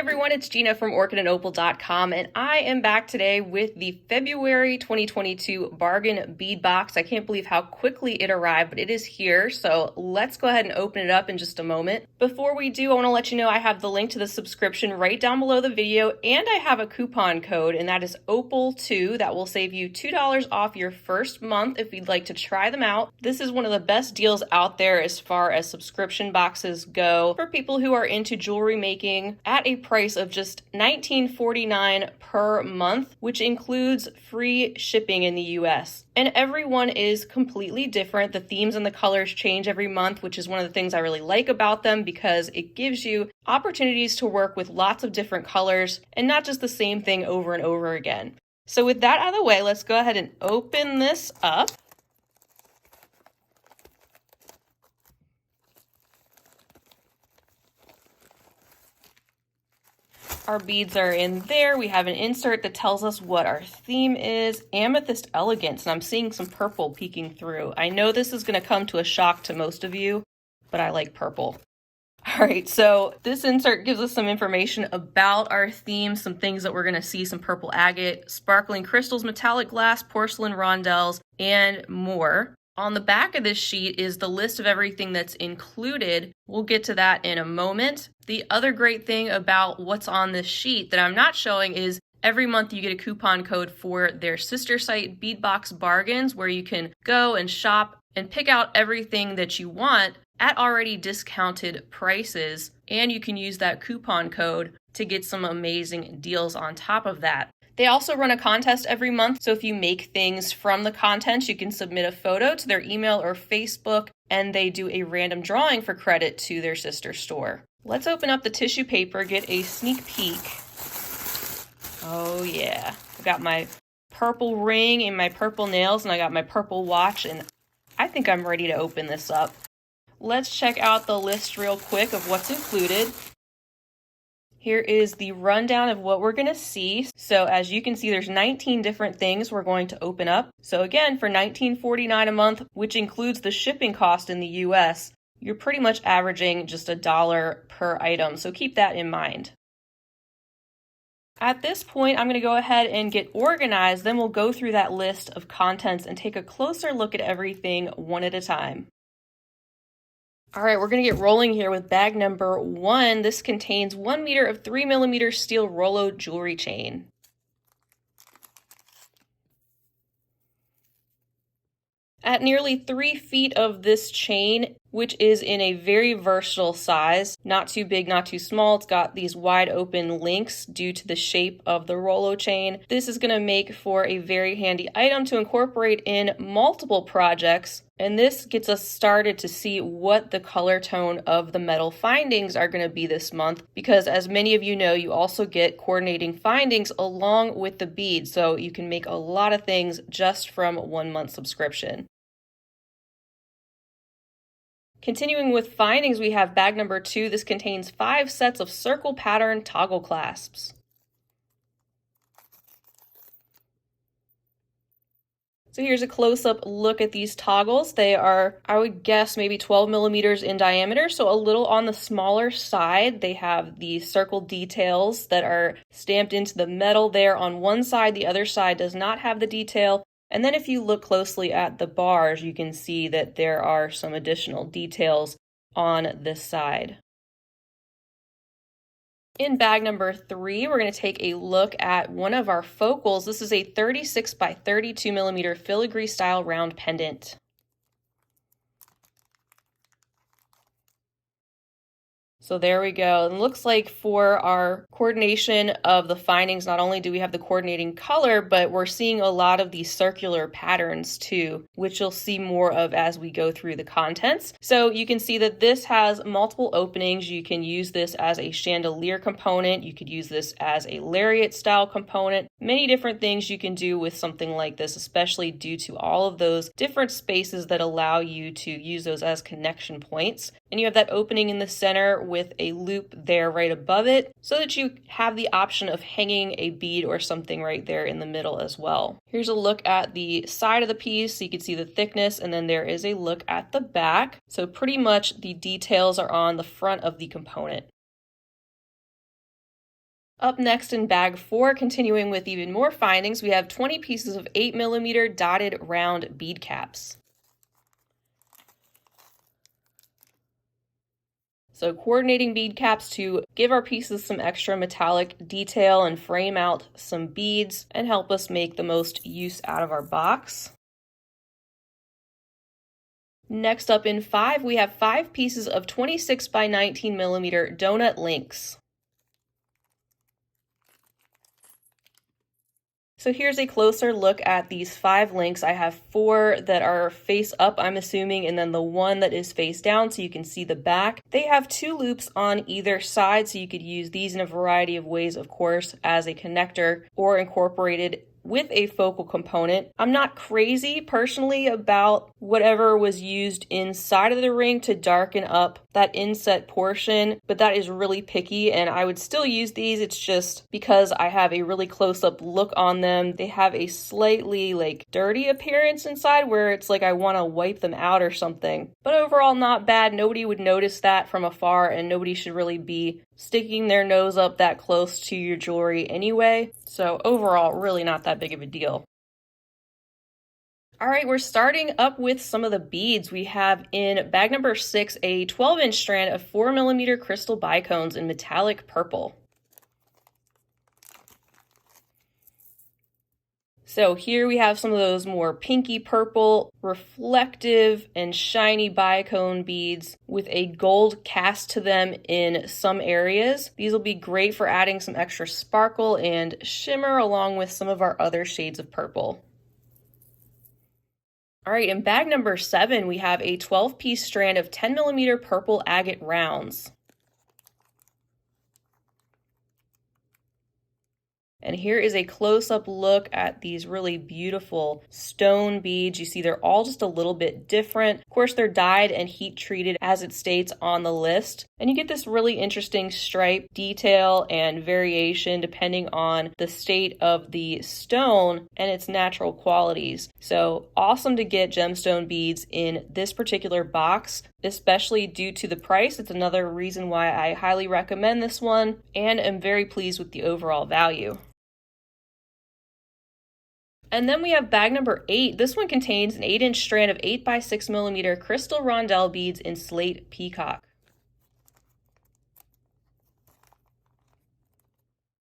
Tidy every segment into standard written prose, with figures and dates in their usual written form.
everyone, it's Gina from orchidandopal.com, and I am back today with the February 2022 bargain bead box. I can't believe how quickly it arrived, but it is here, so let's go ahead and open it up in just a moment. Before we do, I want to let you know I have the link to the subscription right down below the video, and I have a coupon code, and that is Opal2. That will save you $2 off your first month if you'd like to try them out. This is one of the best deals out there as far as subscription boxes go for people who are into jewelry making at a price of just $19.49 per month, which includes free shipping in the US. And every one is completely different. The themes and the colors change every month, which is one of the things I really like about them because it gives you opportunities to work with lots of different colors and not just the same thing over and over again. So with that out of the way, let's go ahead and open this up. Our beads are in there. We have an insert that tells us what our theme is, Amethyst Elegance, and I'm seeing some purple peeking through. I know this is going to come to a shock to most of you, but I like purple. All right, so this insert gives us some information about our theme, some things that we're going to see, some purple agate, sparkling crystals, metallic glass, porcelain rondelles, and more. On the back of this sheet is the list of everything that's included. We'll get to that in a moment. The other great thing about what's on this sheet that I'm not showing is every month you get a coupon code for their sister site, Beadbox Bargains, where you can go and shop and pick out everything that you want at already discounted prices. And you can use that coupon code to get some amazing deals on top of that. They also run a contest every month, so if you make things from the contents, you can submit a photo to their email or Facebook, and they do a random drawing for credit to their sister store. Let's open up the tissue paper, get a sneak peek. Oh yeah, I got my purple ring and my purple nails, and I got my purple watch, and I think I'm ready to open this up. Let's check out the list real quick of what's included. Here is the rundown of what we're going to see. So as you can see, there's 19 different things we're going to open up. So again, for $19.49 a month, which includes the shipping cost in the US, you're pretty much averaging just $1 per item. So keep that in mind. At this point, I'm going to go ahead and get organized. Then we'll go through that list of contents and take a closer look at everything one at a time. All right, we're going to get rolling here with bag number 1. This contains 1 meter of 3mm steel Rollo jewelry chain. At nearly 3 feet of this chain, which is in a very versatile size, not too big, not too small. It's got these wide open links due to the shape of the Rollo chain. This is going to make for a very handy item to incorporate in multiple projects. And this gets us started to see what the color tone of the metal findings are going to be this month, because as many of you know, you also get coordinating findings along with the beads, so you can make a lot of things just from 1 month subscription. Continuing with findings, we have bag number 2. This contains 5 sets of circle pattern toggle clasps. So here's a close-up look at these toggles. They are, I would guess, maybe 12mm in diameter, so a little on the smaller side. They have the circle details that are stamped into the metal there on one side. The other side does not have the detail. And then if you look closely at the bars, you can see that there are some additional details on this side. In bag number 3, we're going to take a look at one of our focals. This is a 36 by 32mm filigree style round pendant. So there we go. It looks like for our coordination of the findings, not only do we have the coordinating color, but we're seeing a lot of these circular patterns too, which you'll see more of as we go through the contents. So you can see that this has multiple openings. You can use this as a chandelier component. You could use this as a lariat style component. Many different things you can do with something like this, especially due to all of those different spaces that allow you to use those as connection points. And you have that opening in the center with a loop there right above it so that you have the option of hanging a bead or something right there in the middle as well. Here's a look at the side of the piece so you can see the thickness, and then there is a look at the back. So pretty much the details are on the front of the component. Up next in bag 4, continuing with even more findings, we have 20 pieces of 8mm dotted round bead caps. So coordinating bead caps to give our pieces some extra metallic detail and frame out some beads and help us make the most use out of our box. Next up in 5, we have 5 pieces of 26 by 19mm donut links. So here's a closer look at these 5 links. I have 4 that are face up, I'm assuming, and then the one that is face down so you can see the back. They have 2 loops on either side, so you could use these in a variety of ways, of course, as a connector or incorporated with a focal component. I'm not crazy personally about whatever was used inside of the ring to darken up that inset portion, but that is really picky and I would still use these. It's just because I have a really close-up look on them. They have a slightly dirty appearance inside where it's like I want to wipe them out or something. But overall not bad. Nobody would notice that from afar and nobody should really be sticking their nose up that close to your jewelry anyway. So overall, really not that big of a deal. All right, we're starting up with some of the beads. We have in bag number 6 a 12-inch strand of 4mm crystal bicones in metallic purple. So here we have some of those more pinky purple, reflective and shiny bicone beads with a gold cast to them in some areas. These will be great for adding some extra sparkle and shimmer along with some of our other shades of purple. All right, in bag number 7, we have a 12-piece strand of 10mm purple agate rounds. And here is a close-up look at these really beautiful stone beads. You see they're all just a little bit different. Of course, they're dyed and heat treated as it states on the list. And you get this really interesting stripe detail and variation depending on the state of the stone and its natural qualities. So awesome to get gemstone beads in this particular box, especially due to the price. It's another reason why I highly recommend this one and am very pleased with the overall value. And then we have bag number 8. This one contains an 8-inch strand of 8 by 6mm crystal rondell beads in Slate Peacock.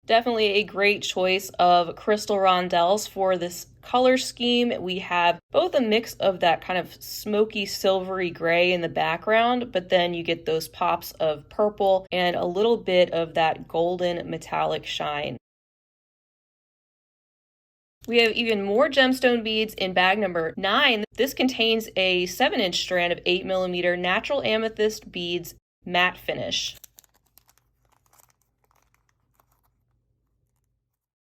Definitely a great choice of crystal rondelles for this color scheme. We have both a mix of that kind of smoky silvery gray in the background, but then you get those pops of purple and a little bit of that golden metallic shine. We have even more gemstone beads in bag number 9. This contains a 7-inch strand of 8mm natural amethyst beads matte finish.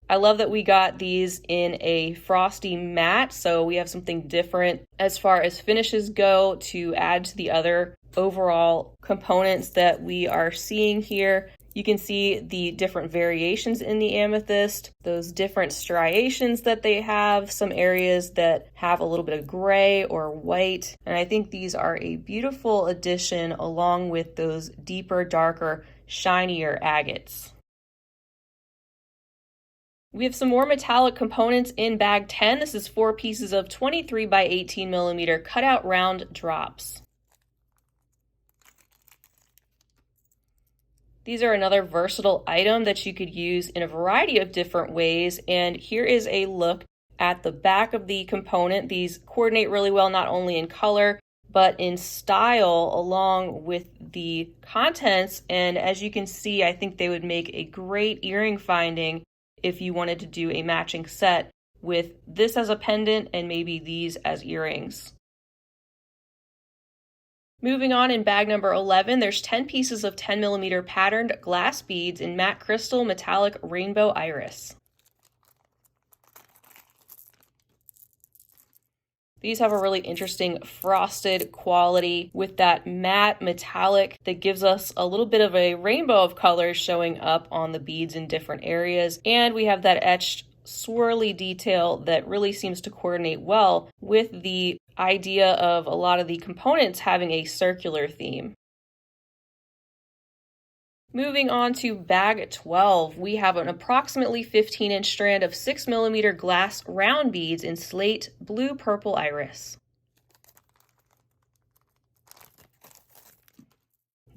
I love that we got these in a frosty matte, so we have something different as far as finishes go to add to the other overall components that we are seeing here. You can see the different variations in the amethyst, those different striations that they have, some areas that have a little bit of gray or white. And I think these are a beautiful addition along with those deeper, darker, shinier agates. We have some more metallic components in bag 10. This is 4 pieces of 23 by 18mm cutout round drops. These are another versatile item that you could use in a variety of different ways, and here is a look at the back of the component. These coordinate really well not only in color but in style along with the contents, and as you can see, I think they would make a great earring finding if you wanted to do a matching set with this as a pendant and maybe these as earrings. Moving on, in bag number 11, there's 10 pieces of 10mm patterned glass beads in matte crystal metallic rainbow iris. These have a really interesting frosted quality with that matte metallic that gives us a little bit of a rainbow of colors showing up on the beads in different areas. And we have that etched swirly detail that really seems to coordinate well with the idea of a lot of the components having a circular theme. Moving on to bag 12, we have an approximately 15-inch strand of 6mm glass round beads in slate, blue, purple iris.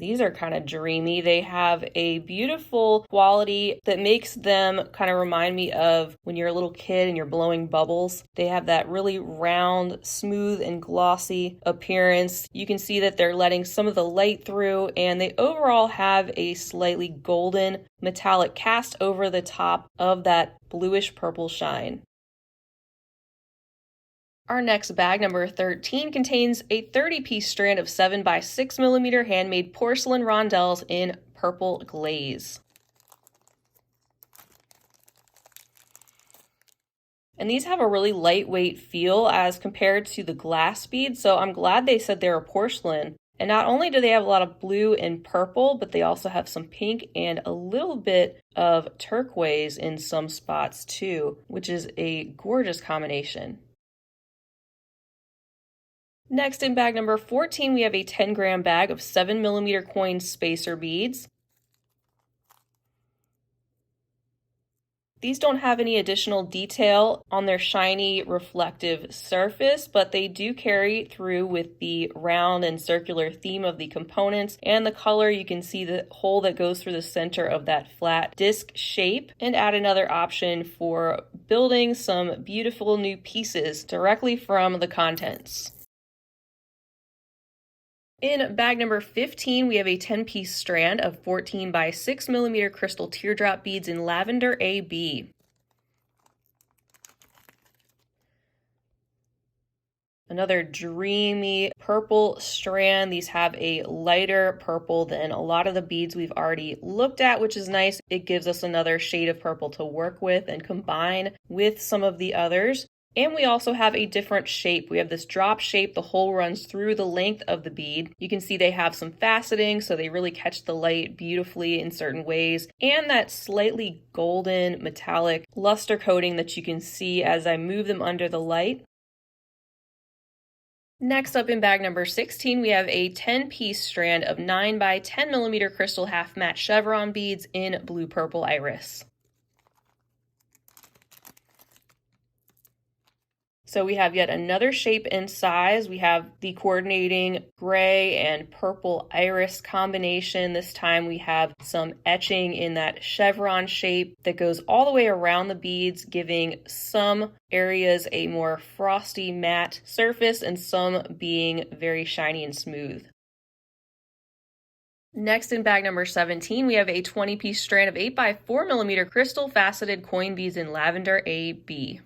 These are kind of dreamy. They have a beautiful quality that makes them kind of remind me of when you're a little kid and you're blowing bubbles. They have that really round, smooth, and glossy appearance. You can see that they're letting some of the light through, and they overall have a slightly golden metallic cast over the top of that bluish purple shine. Our next bag, number 13, contains a 30-piece strand of 7 by 6mm handmade porcelain rondelles in purple glaze. And these have a really lightweight feel as compared to the glass beads, so I'm glad they said they were porcelain. And not only do they have a lot of blue and purple, but they also have some pink and a little bit of turquoise in some spots too, which is a gorgeous combination. Next, in bag number 14, we have a 10-gram bag of 7mm coin spacer beads. These don't have any additional detail on their shiny reflective surface, but they do carry through with the round and circular theme of the components, and the color, you can see the hole that goes through the center of that flat disc shape, and add another option for building some beautiful new pieces directly from the contents. In bag number 15, we have a 10-piece strand of 14 by 6mm crystal teardrop beads in lavender AB. Another dreamy purple strand. These have a lighter purple than a lot of the beads we've already looked at, which is nice. It gives us another shade of purple to work with and combine with some of the others. And we also have a different shape. We have this drop shape. The hole runs through the length of the bead. You can see they have some faceting, so they really catch the light beautifully in certain ways. And that slightly golden metallic luster coating that you can see as I move them under the light. Next up in bag number 16, we have a 10-piece strand of 9 by 10mm crystal half matte chevron beads in blue purple iris. So we have yet another shape and size. We have the coordinating gray and purple iris combination. This time we have some etching in that chevron shape that goes all the way around the beads, giving some areas a more frosty matte surface and some being very shiny and smooth. Next, in bag number 17, we have a 20-piece strand of 8 by 4mm crystal faceted coin beads in lavender AB.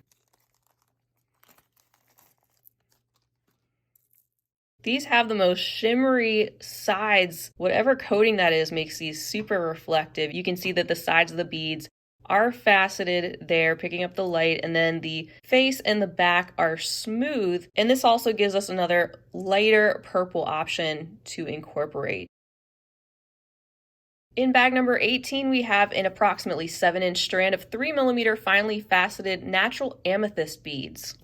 These have the most shimmery sides. Whatever coating that is makes these super reflective. You can see that the sides of the beads are faceted there, picking up the light, and then the face and the back are smooth. And this also gives us another lighter purple option to incorporate. In bag number 18, we have an approximately 7-inch strand of 3mm finely faceted natural amethyst beads.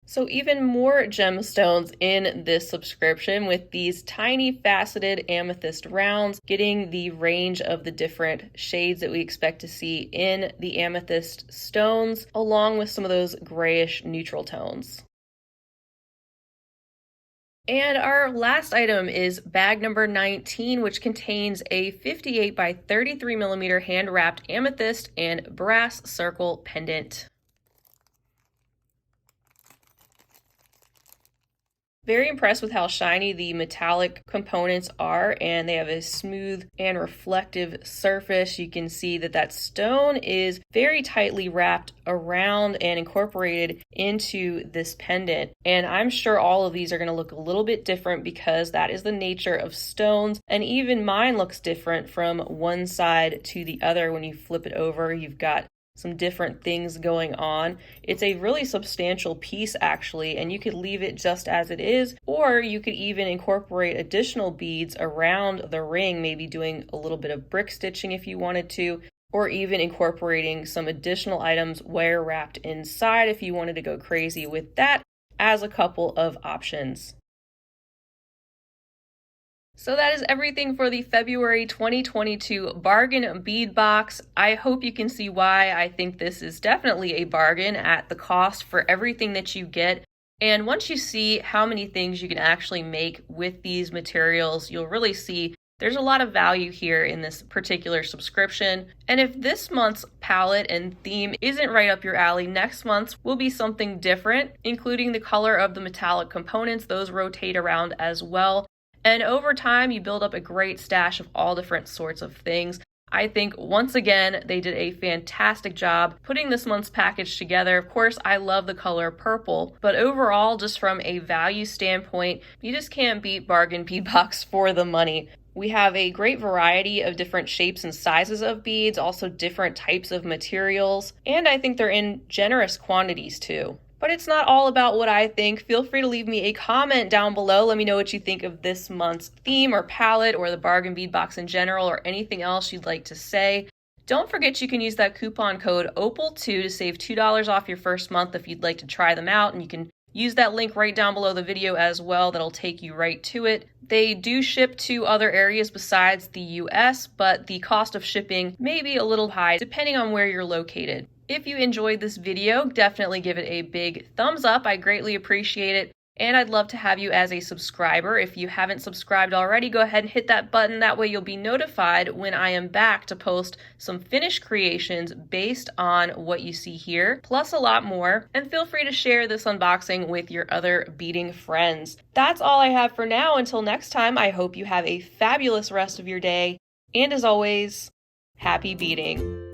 So even more gemstones in this subscription with these tiny faceted amethyst rounds, getting the range of the different shades that we expect to see in the amethyst stones, along with some of those grayish neutral tones. And our last item is bag number 19, which contains a 58 by 33mm hand-wrapped amethyst and brass circle pendant. Very impressed with how shiny the metallic components are, and they have a smooth and reflective surface. You can see that that stone is very tightly wrapped around and incorporated into this pendant. And I'm sure all of these are going to look a little bit different because that is the nature of stones. And even mine looks different from one side to the other. When you flip it over, you've got some different things going on. It's a really substantial piece actually, and you could leave it just as it is, or you could even incorporate additional beads around the ring, maybe doing a little bit of brick stitching if you wanted to, or even incorporating some additional items wire wrapped inside if you wanted to go crazy with that, as a couple of options. So that is everything for the February 2022 bargain bead box. I hope you can see why I think this is definitely a bargain at the cost for everything that you get. And once you see how many things you can actually make with these materials, you'll really see there's a lot of value here in this particular subscription. And if this month's palette and theme isn't right up your alley, next month's will be something different, including the color of the metallic components. Those rotate around as well. And over time, you build up a great stash of all different sorts of things. I think, once again, they did a fantastic job putting this month's package together. Of course, I love the color purple, but overall, just from a value standpoint, you just can't beat bargain bead box for the money. We have a great variety of different shapes and sizes of beads, also different types of materials, and I think they're in generous quantities too. But it's not all about what I think. Feel free to leave me a comment down below. Let me know what you think of this month's theme or palette or the bargain bead box in general or anything else you'd like to say. Don't forget you can use that coupon code OPAL2 to save $2 off your first month if you'd like to try them out, and you can use that link right down below the video as well. That'll take you right to it. They do ship to other areas besides the US, but the cost of shipping may be a little high depending on where you're located. If you enjoyed this video, definitely give it a big thumbs up. I greatly appreciate it. And I'd love to have you as a subscriber. If you haven't subscribed already, go ahead and hit that button. That way you'll be notified when I am back to post some finished creations based on what you see here, plus a lot more. And feel free to share this unboxing with your other beading friends. That's all I have for now. Until next time, I hope you have a fabulous rest of your day. And as always, happy beading.